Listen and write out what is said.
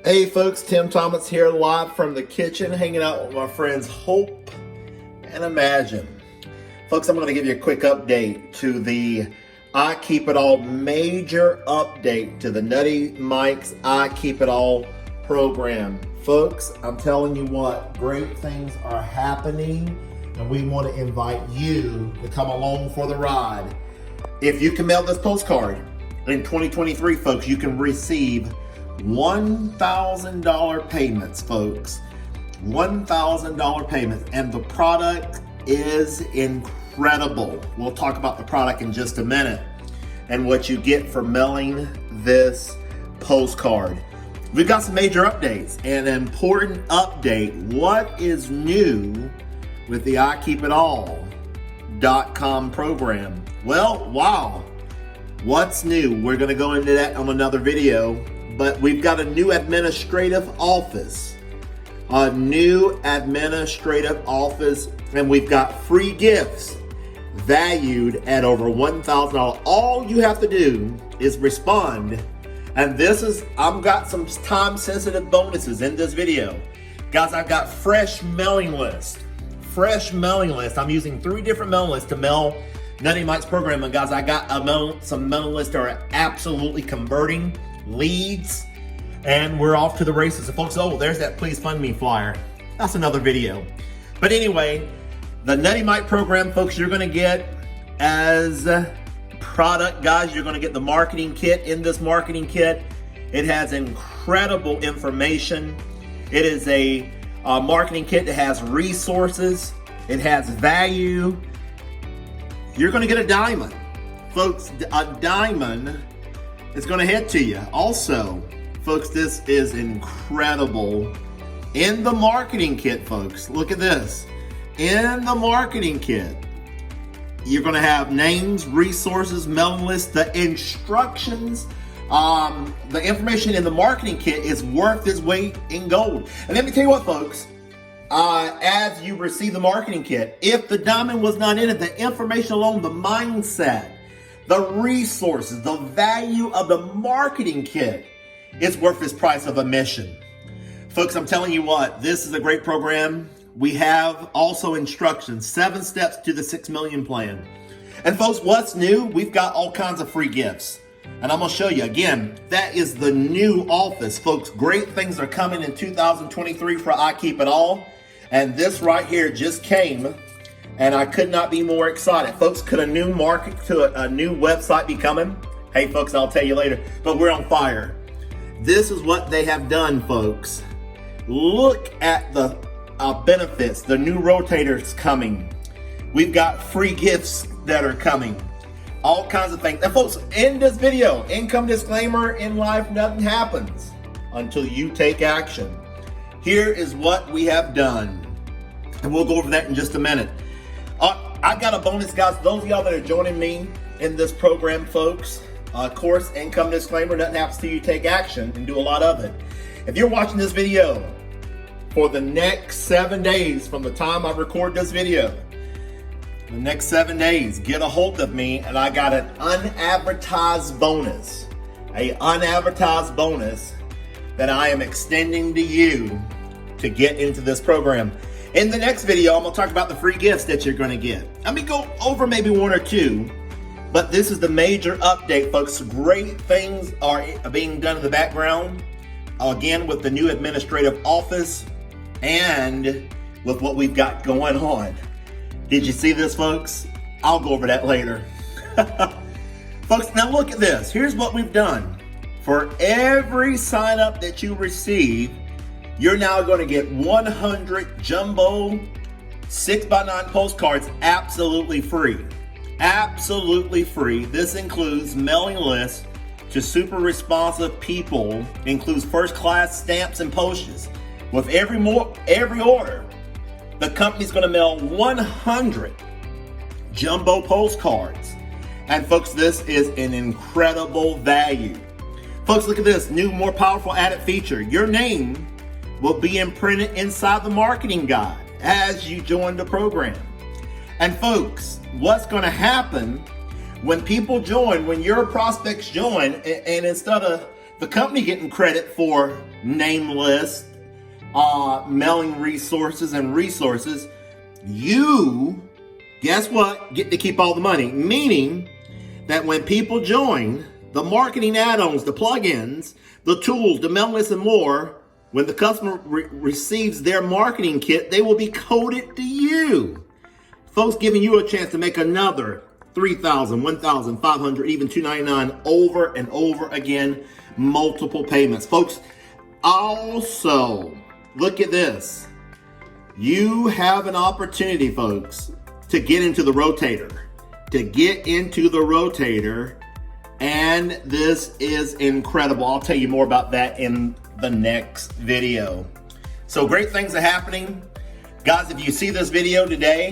Hey folks, Tim Thomas here live from the kitchen, hanging out with my friends Hope and Imagine. Folks, I'm going to give you a quick update to the I Keep It All major update to the Nutty Mike's I Keep It All program. Folks, I'm telling you what, great things are happening and we want to invite you to come along for the ride. If you can mail this postcard in 2023, folks, you can receive $1,000 payments, folks. $1,000 payments, and the product is incredible. We'll talk about the product in just a minute and what you get for mailing this postcard. We've got some major updates. An important update. What is new with the IKeepItAll.com program? Well, wow. What's new? We're going to go into that on another video. But we've got a new administrative office. A new administrative office. And we've got free gifts valued at over $1,000. All you have to do is respond. And I've got some time sensitive bonuses in this video. Guys, I've got fresh mailing list. Fresh mailing list. I'm using 3 different mailing lists to mail Nutty Mike's program. And guys, I got some mailing lists that are absolutely converting leads, and we're off to the races. And folks, oh, there's that Please Fund Me flyer. That's another video. But anyway, the Nutty Mike program, folks, you're going to get as product, guys. You're going to get the marketing kit. In this marketing kit, it has incredible information. It is a marketing kit that has resources. It has value. You're going to get a diamond, folks. A diamond is going to head to you. Also, folks, this is incredible. In the marketing kit, folks, look at this. In the marketing kit, you're going to have names, resources, mailing list, the instructions. The information in the marketing kit is worth its weight in gold. And let me tell you what, folks, as you receive the marketing kit, if the diamond was not in it, the information alone, the mindset, the resources, the value of the marketing kit is worth its price of admission. Folks, I'm telling you what, this is a great program. We have also instructions, 7 steps to the 6 million plan. And folks, what's new? We've got all kinds of free gifts. And I'm going to show you again, that is the new office. Folks, great things are coming in 2023 for I Keep It All. And this right here just came. And I could not be more excited. Folks, could a new website be coming? Hey, folks, I'll tell you later. But we're on fire. This is what they have done, folks. Look at the benefits. The new rotators coming. We've got free gifts that are coming. All kinds of things. And folks, in this video, income disclaimer, in life, nothing happens until you take action. Here is what we have done. And we'll go over that in just a minute. I got a bonus, guys. Those of y'all that are joining me in this program, folks, of course, income disclaimer, nothing happens till you take action and do a lot of it. If you're watching this video for the next 7 days from the time I record this video, the next 7 days, get a hold of me and I got an unadvertised bonus, that I am extending to you to get into this program. In the next video, I'm going to talk about the free gifts that you're going to get. Let me go over maybe 1 or 2, but this is the major update, folks. Great things are being done in the background, again, with the new administrative office and with what we've got going on. Did you see this, folks? I'll go over that later. Folks, now look at this. Here's what we've done. For every sign up that you receive, you're now going to get 100 jumbo 6x9 postcards absolutely free. Absolutely free. This includes mailing lists to super responsive people, includes first class stamps and postage. With every order, the company's going to mail 100 jumbo postcards. And folks, this is an incredible value. Folks, look at this new, more powerful added feature. Your name will be imprinted inside the marketing guide as you join the program. And folks, what's going to happen when people join, when your prospects join, and instead of The company getting credit for name list, mailing resources and resources. You, guess what, get to keep all the money. Meaning that when people join, the marketing add-ons, the plugins, the tools, the mail list and more, when the customer receives their marketing kit, they will be coded to you. Folks, giving you a chance to make another $3,000, $1,500, even $299 over and over again, multiple payments. Folks, also, look at this. You have an opportunity, folks, to get into the rotator. And this is incredible. I'll tell you more about that in the next video. So great things are happening. Guys, if you see this video today,